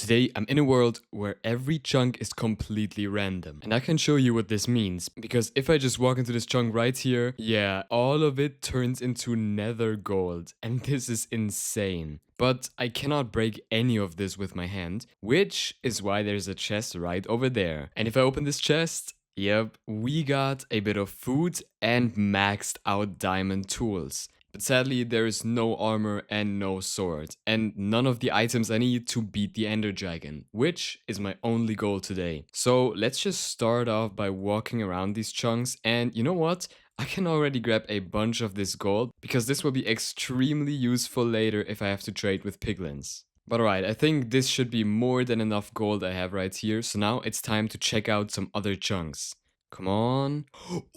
Today I'm in a world where every chunk is completely random. And I can show you what this means, because if I just walk into this chunk right here, yeah, all of it turns into nether gold. And this is insane. But I cannot break any of this with my hand, which is why there's a chest right over there. And if I open this chest, yep, we got a bit of food and maxed out diamond tools. But sadly, there is no armor and no sword, and none of the items I need to beat the Ender Dragon, which is my only goal today. So let's just start off by walking around these chunks, and you know what? I can already grab a bunch of this gold, because this will be extremely useful later if I have to trade with piglins. But alright, I think this should be more than enough gold I have right here, so now it's time to check out some other chunks. Come on.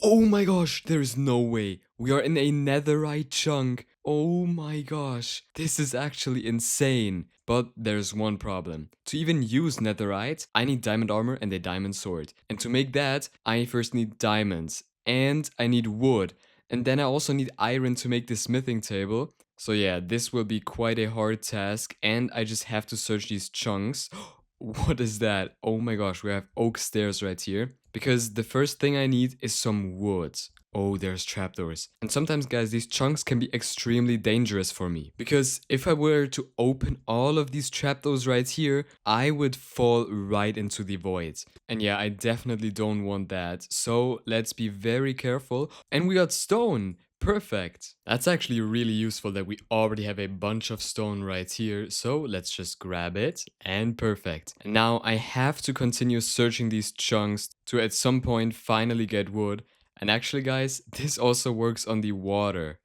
Oh my gosh, there is no way. We are in a netherite chunk. Oh my gosh, this is actually insane. But there's one problem. To even use netherite, I need diamond armor and a diamond sword. And to make that, I first need diamonds. And I need wood. And then I also need iron to make the smithing table. So yeah, this will be quite a hard task. And I just have to search these chunks. What is that? Oh my gosh, we have oak stairs right here. Because the first thing I need is some wood. Oh, there's trapdoors. And sometimes, guys, these chunks can be extremely dangerous for me. Because if I were to open all of these trapdoors right here, I would fall right into the void. And yeah, I definitely don't want that. So let's be very careful. And we got stone. Perfect. That's actually really useful that we already have a bunch of stone right here. So let's just grab it and perfect. And now I have to continue searching these chunks to at some point finally get wood. And actually, guys, this also works on the water.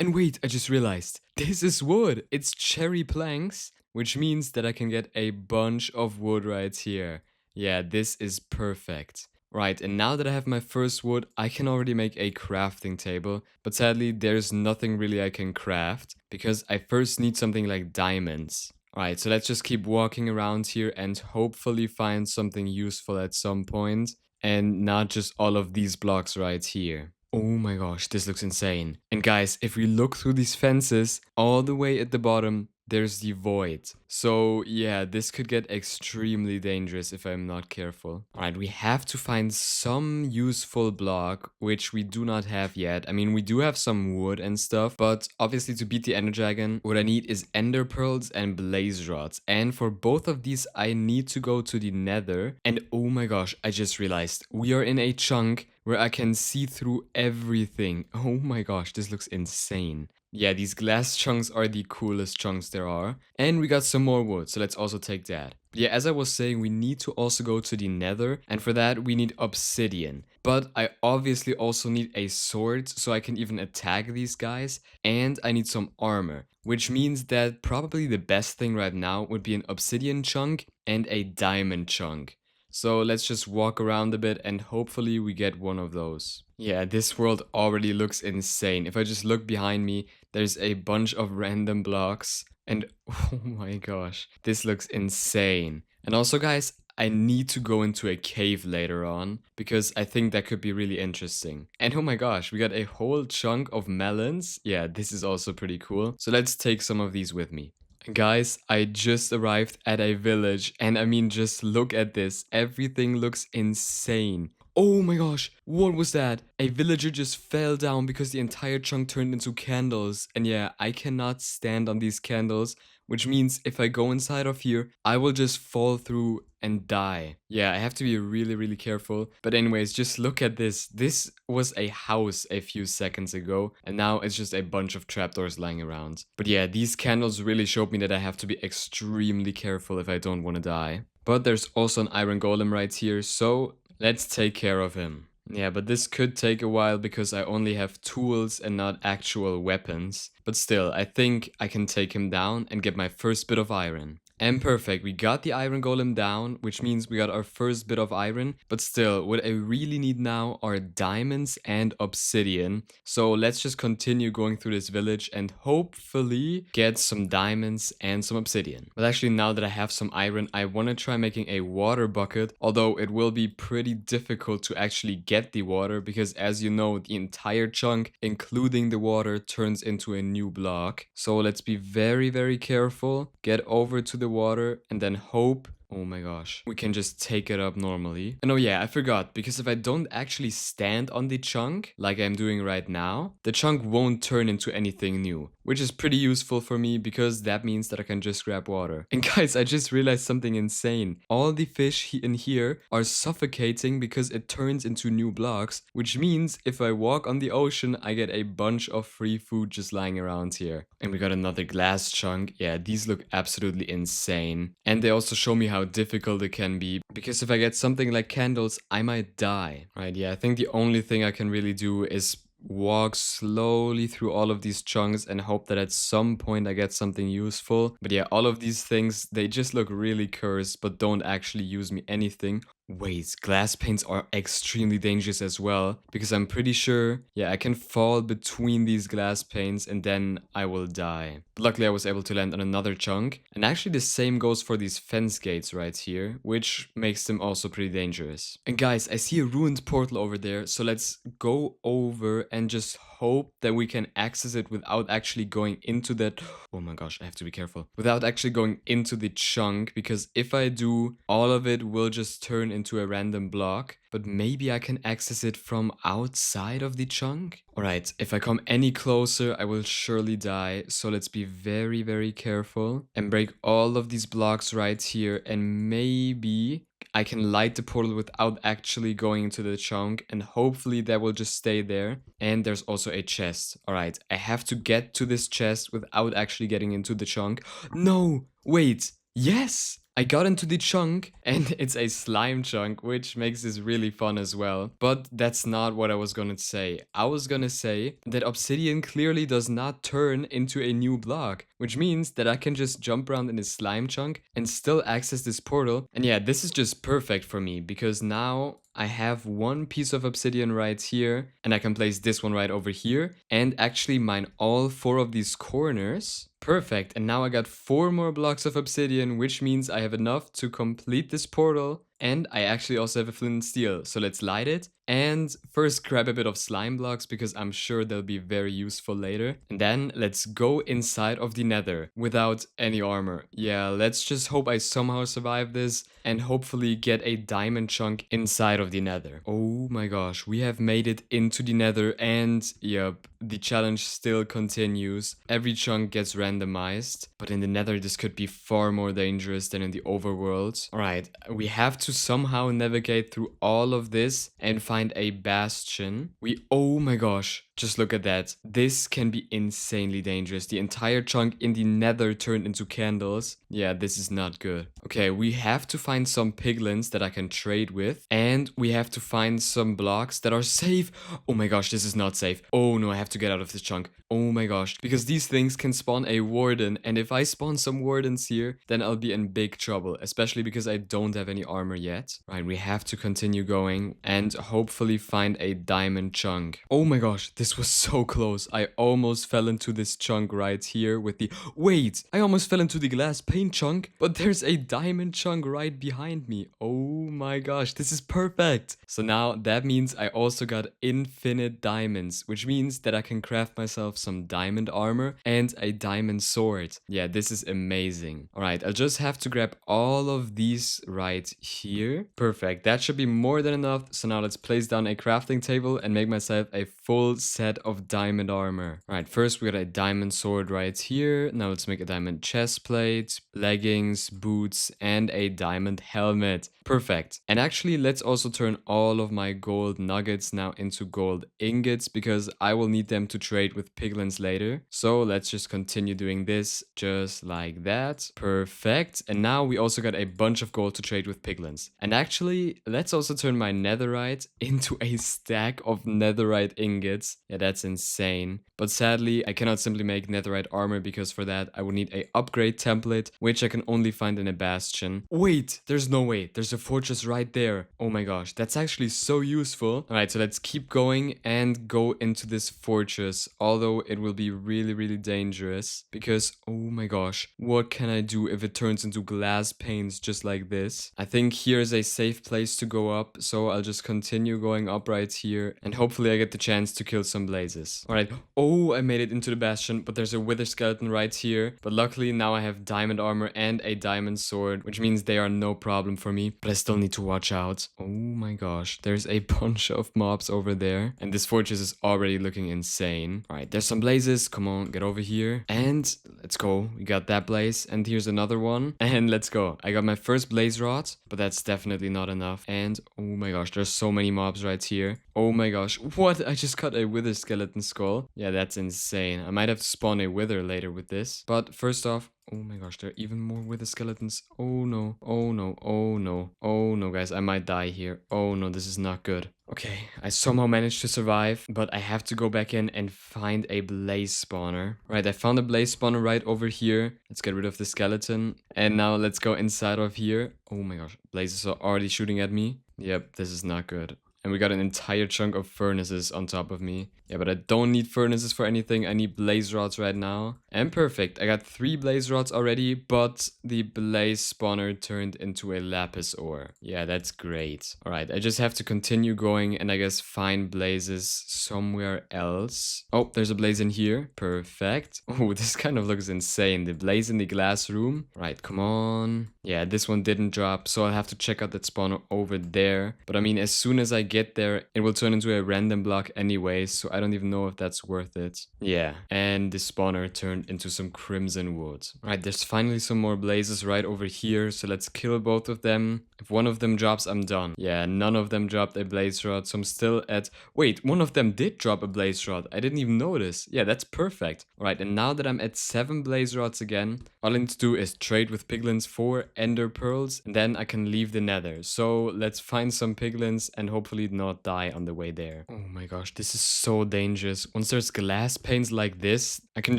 And wait, I just realized this is wood. It's cherry planks, which means that I can get a bunch of wood right here. Yeah, this is perfect. Right, and now that I have my first wood, I can already make a crafting table, but sadly there's nothing really I can craft, because I first need something like diamonds. Alright, so let's just keep walking around here and hopefully find something useful at some point, and not just all of these blocks right here. Oh my gosh, this looks insane. And guys, if we look through these fences, all the way at the bottom, there's the void. So yeah, this could get extremely dangerous if I'm not careful. Alright, we have to find some useful block, which we do not have yet. I mean, we do have some wood and stuff, but obviously to beat the Ender Dragon, what I need is ender pearls and blaze rods. And for both of these, I need to go to the Nether. And oh my gosh, I just realized we are in a chunk where I can see through everything. Oh my gosh, this looks insane. Yeah, these glass chunks are the coolest chunks there are. And we got some more wood, so let's also take that. But yeah, as I was saying, we need to also go to the Nether, and for that we need obsidian. But I obviously also need a sword, so I can even attack these guys, and I need some armor. Which means that probably the best thing right now would be an obsidian chunk and a diamond chunk. So let's just walk around a bit and hopefully we get one of those. Yeah, this world already looks insane. If I just look behind me, there's a bunch of random blocks. And oh my gosh, this looks insane. And also, guys, I need to go into a cave later on because I think that could be really interesting. And oh my gosh, we got a whole chunk of melons. Yeah, this is also pretty cool. So let's take some of these with me. Guys, I just arrived at a village and I mean just look at this. Everything looks insane. Oh my gosh, what was that? A villager just fell down because the entire chunk turned into candles. And yeah, I cannot stand on these candles, which means if I go inside of here, I will just fall through and die. Yeah, I have to be really careful. But anyways, just look at this. This was a house a few seconds ago, and now it's just a bunch of trapdoors lying around. But yeah, these candles really showed me that I have to be extremely careful if I don't want to die. But there's also an iron golem right here, so let's take care of him. Yeah, but this could take a while because I only have tools and not actual weapons. But still, I think I can take him down and get my first bit of iron. And perfect, we got the iron golem down, which means we got our first bit of iron. But still, what I really need now are diamonds and obsidian. So let's just continue going through this village and hopefully get some diamonds and some obsidian. But actually, now that I have some iron, I want to try making a water bucket. Although it will be pretty difficult to actually get the water because as you know, the entire chunk, including the water, turns into a new block. So let's be very careful. Get over to the the water and then hope. Oh my gosh. We can just take it up normally. And oh yeah, I forgot, because if I don't actually stand on the chunk, like I'm doing right now, the chunk won't turn into anything new, which is pretty useful for me because that means that I can just grab water. And guys, I just realized something insane. All the fish in here are suffocating because it turns into new blocks, which means if I walk on the ocean, I get a bunch of free food just lying around here. And we got another glass chunk. Yeah, these look absolutely insane. And they also show me how difficult it can be, because if I get something like candles, I might die. Right, yeah, I think the only thing I can really do is walk slowly through all of these chunks and hope that at some point I get something useful. But yeah, all of these things, they just look really cursed but don't actually use me anything. Wait, glass panes are extremely dangerous as well, because I'm pretty sure, yeah, I can fall between these glass panes and then I will die. But luckily I was able to land on another chunk, and actually the same goes for these fence gates right here, which makes them also pretty dangerous. And guys, I see a ruined portal over there, so let's go over and just hope that we can access it without actually going into that. Oh my gosh, I have to be careful. Without actually going into the chunk, because if I do, all of it will just turn into a random block. But maybe I can access it from outside of the chunk? Alright, if I come any closer, I will surely die. So let's be very, very careful and break all of these blocks right here. And maybe I can light the portal without actually going into the chunk, and hopefully that will just stay there. And there's also a chest. Alright, I have to get to this chest without actually getting into the chunk. No! Wait! Yes! I got into the chunk, and it's a slime chunk, which makes this really fun as well. But that's not what I was gonna say. I was gonna say that obsidian clearly does not turn into a new block, which means that I can just jump around in this slime chunk and still access this portal. And yeah, this is just perfect for me, because now I have one piece of obsidian right here, and I can place this one right over here, and actually mine all 4 of these corners. Perfect, and now I got 4 more blocks of obsidian, which means I have enough to complete this portal. And I actually also have a flint and steel, so let's light it. And first grab a bit of slime blocks, because I'm sure they'll be very useful later. And then let's go inside of the nether without any armor. Yeah, let's just hope I somehow survive this and hopefully get a diamond chunk inside of the nether. Oh my gosh, we have made it into the nether, and yep, the challenge still continues. Every chunk gets randomized, but in the nether this could be far more dangerous than in the overworld. Alright, we have to somehow navigate through all of this and find a bastion. Oh my gosh, just look at that. This can be insanely dangerous. The entire chunk in the nether turned into candles. Yeah, this is not good. Okay, we have to find some piglins that I can trade with, and we have to find some blocks that are safe. Oh my gosh, this is not safe. Oh no, I have to get out of this chunk. Oh my gosh, because these things can spawn a warden, and if I spawn some wardens here, then I'll be in big trouble, especially because I don't have any armor yet. Right, we have to continue going and hopefully find a diamond chunk. Oh my gosh, this was so close. I almost fell into this chunk right here with the... Wait, I almost fell into the glass pane chunk, but there's a diamond chunk right behind me. Oh my gosh, this is perfect. So now that means I also got infinite diamonds, which means that I can craft myself some diamond armor and a diamond sword. Yeah, this is amazing. All right, I'll just have to grab all of these right here. Perfect, that should be more than enough. So now let's place down a crafting table and make myself a full set of diamond armor. All right, first we got a diamond sword right here. Now let's make a diamond chest plate, leggings, boots, and a diamond helmet. Perfect. And actually, let's also turn all of my gold nuggets now into gold ingots, because I will need them to trade with piglins later. So let's just continue doing this just like that. Perfect. And now we also got a bunch of gold to trade with piglins. And actually, let's also turn my netherite into a stack of netherite ingots. Yeah, that's insane. But sadly, I cannot simply make netherite armor, because for that I would need a upgrade template, which I can only find in a bastion. Wait, there's no way. There's a fortress right there. Oh my gosh, that's actually so useful. All right, so let's keep going and go into this fortress, although it will be really, really dangerous, because oh my gosh, what can I do if it turns into glass panes just like this? I think here is a safe place to go up, so I'll just continue going up right here, and hopefully I get the chance to kill some blazes. All right. Oh, I made it into the bastion, but there's a wither skeleton right here. But luckily now I have diamond armor and a diamond sword, which means they are no problem for me. But I still need to watch out. Oh my gosh, there's a bunch of mobs over there. And this fortress is already looking insane. All right, there's some blazes. Come on, get over here. And let's go. We got that blaze. And here's another one. And let's go. I got my first blaze rod, but that's definitely not enough. And oh my gosh, there's so many mobs right here. Oh my gosh, what? I just got a wither skeleton skull. Yeah, that's insane. I might have to spawn a wither later with this. But first off, oh my gosh, there are even more wither skeletons. Oh no, oh no, oh no, oh no, guys, I might die here. Oh no, this is not good. Okay, I somehow managed to survive, but I have to go back in and find a blaze spawner. Right, I found a blaze spawner right over here. Let's get rid of the skeleton. And now let's go inside of here. Oh my gosh, blazes are already shooting at me. Yep, this is not good. And we got an entire chunk of furnaces on top of me. Yeah, but I don't need furnaces for anything. I need blaze rods right now. And perfect. I got 3 blaze rods already, but the blaze spawner turned into a lapis ore. Yeah, that's great. Alright, I just have to continue going and I guess find blazes somewhere else. Oh, there's a blaze in here. Perfect. Oh, this kind of looks insane. The blaze in the glass room. Right, come on. Yeah, this one didn't drop, so I'll have to check out that spawner over there. But I mean, as soon as I get there, it will turn into a random block anyway, so I don't even know if that's worth it. Yeah, and the spawner turned into some crimson wood. Right, there's finally some more blazes right over here, so let's kill both of them. If one of them drops, I'm done. Yeah, none of them dropped a blaze rod, so I'm still at... Wait, one of them did drop a blaze rod. I didn't even notice. Yeah, that's perfect. Alright, and now that I'm at 7 blaze rods again, all I need to do is trade with piglins for ender pearls, and then I can leave the nether. So let's find some piglins and hopefully not die on the way there. Oh my gosh, this is so dangerous. Once there's glass panes like this, I can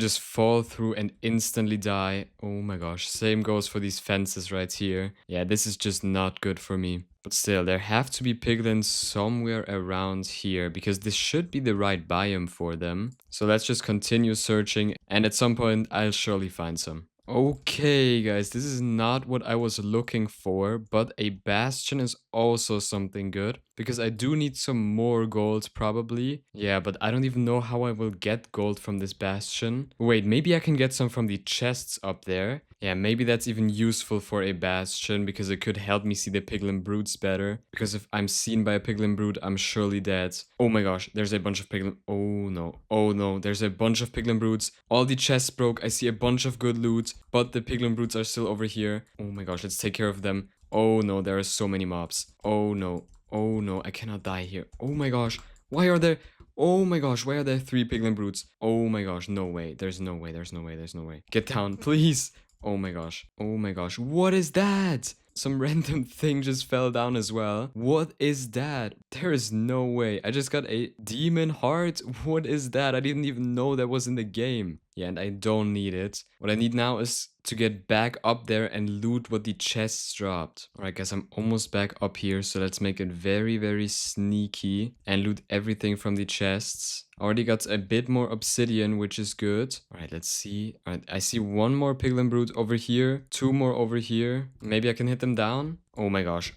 just fall through and instantly die. Oh my gosh, same goes for these fences right here. Yeah, this is just not good for me. But still, there have to be piglins somewhere around here because this should be the right biome for them. So let's just continue searching and at some point I'll surely find some. Okay, guys, this is not what I was looking for, but a bastion is also something good because I do need some more gold probably. Yeah, but I don't even know how I will get gold from this bastion. Wait, maybe I can get some from the chests up there. Yeah, maybe that's even useful for a bastion because it could help me see the piglin broods better. Because if I'm seen by a piglin brood, I'm surely dead. Oh my gosh, there's a bunch of piglin... Oh no, oh no, there's a bunch of piglin broods. All the chests broke, I see a bunch of good loot, but the piglin broods are still over here. Oh my gosh, let's take care of them. Oh no, there are so many mobs. Oh no, I cannot die here. Oh my gosh, why are there... Oh my gosh, why are there 3 piglin broods? Oh my gosh, no way, there's no way, there's no way, there's no way. Get down, please. Oh my gosh. Oh my gosh. What is that? Some random thing just fell down as well. What is that? There is no way. I just got a demon heart. What is that? I didn't even know that was in the game. Yeah, and I don't need it. What I need now is to get back up there and loot what the chests dropped. Alright guys, I'm almost back up here, so let's make it very, very sneaky and loot everything from the chests. Already got a bit more obsidian, which is good. Alright, let's see. Alright, I see 1 more piglin brood over here, 2 more over here. Maybe I can hit them down? Oh my gosh,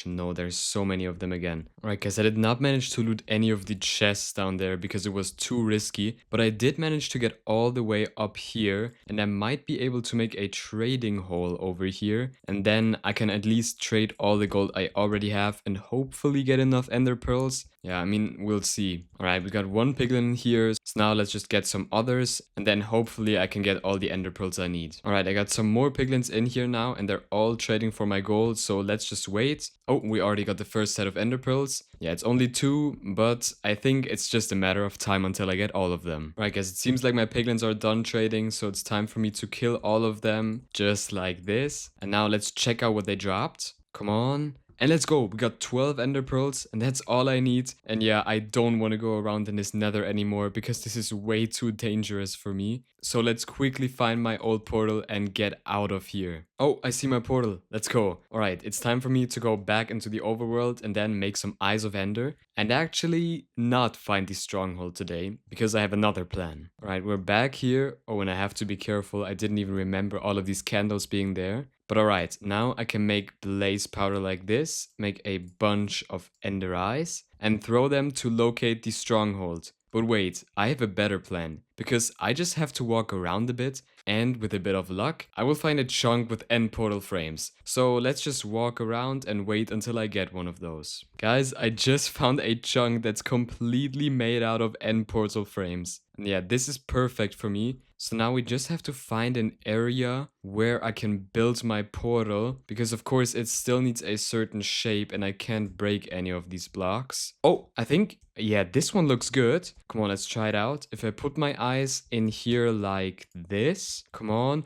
no, there's so many of them again. Alright guys, I did not manage to loot any of the chests down there because it was too risky, but I did manage to get all the way up here, and I might be able to make a trading hole over here, and then I can at least trade all the gold I already have and hopefully get enough ender pearls. Yeah, I mean, we'll see. Alright, we got 1 piglin here, so now let's just get some others, and then hopefully I can get all the ender pearls I need. Alright, I got some more piglins in here now, and they're all trading for my gold, so let's just wait. Oh, we already got the first set of ender pearls. Yeah, it's only 2, but I think it's just a matter of time until I get all of them. Right, guys, it seems like my piglins are done trading, so it's time for me to kill all of them, just like this. And now let's check out what they dropped. Come on. And let's go. We got 12 ender pearls and that's all I need. And yeah, I don't want to go around in this nether anymore because this is way too dangerous for me. So let's quickly find my old portal and get out of here. Oh, I see my portal. Let's go. Alright, it's time for me to go back into the overworld and then make some Eyes of Ender. And actually not find the stronghold today because I have another plan. Alright, we're back here. Oh, and I have to be careful. I didn't even remember all of these candles being there. But alright, now I can make blaze powder like this, make a bunch of ender eyes, and throw them to locate the stronghold. But wait, I have a better plan. Because I just have to walk around a bit, and with a bit of luck, I will find a chunk with end portal frames. So let's just walk around and wait until I get one of those. Guys, I just found a chunk that's completely made out of end portal frames. And yeah, this is perfect for me. So now we just have to find an area where I can build my portal, because of course it still needs a certain shape and I can't break any of these blocks. Oh, I think, yeah, this one looks good. Come on, let's try it out. If I put my eyes in here like this, come on.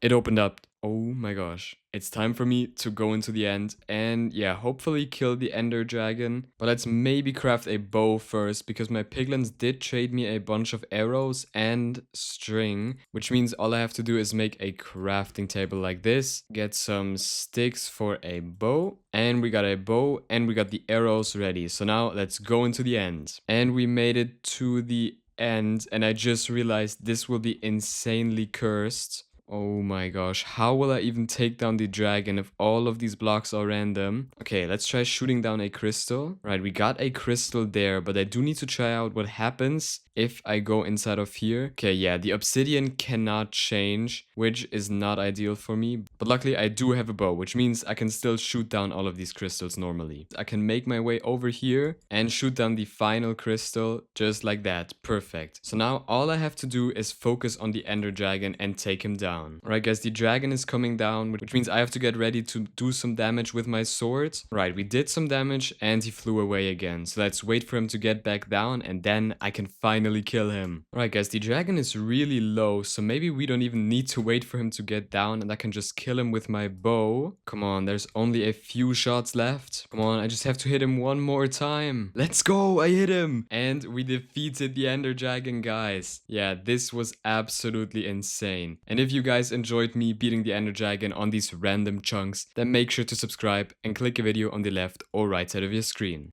It opened up. Oh my gosh. It's time for me to go into the end and yeah, hopefully kill the ender dragon. But let's maybe craft a bow first, because my piglins did trade me a bunch of arrows and string, which means all I have to do is make a crafting table like this, get some sticks for a bow, and we got a bow and we got the arrows ready. So now let's go into the end. And we made it to the end, and I just realized this will be insanely cursed. Oh my gosh, how will I even take down the dragon if all of these blocks are random? Okay, let's try shooting down a crystal. Right, we got a crystal there, but I do need to try out what happens if I go inside of here. Okay, yeah, the obsidian cannot change, which is not ideal for me. But luckily I do have a bow, which means I can still shoot down all of these crystals normally. I can make my way over here and shoot down the final crystal just like that. Perfect. So now all I have to do is focus on the ender dragon and take him down. Alright guys, the dragon is coming down, which means I have to get ready to do some damage with my sword. Right, we did some damage and he flew away again. So let's wait for him to get back down and then I can finally kill him. Alright guys, the dragon is really low, so maybe we don't even need to wait for him to get down and I can just kill him with my bow. Come on, there's only a few shots left. Come on, I just have to hit him one more time. Let's go, I hit him! And we defeated the ender dragon, guys. Yeah, this was absolutely insane. And if you guys enjoyed me beating the ender dragon on these random chunks, then make sure to subscribe and click a video on the left or right side of your screen.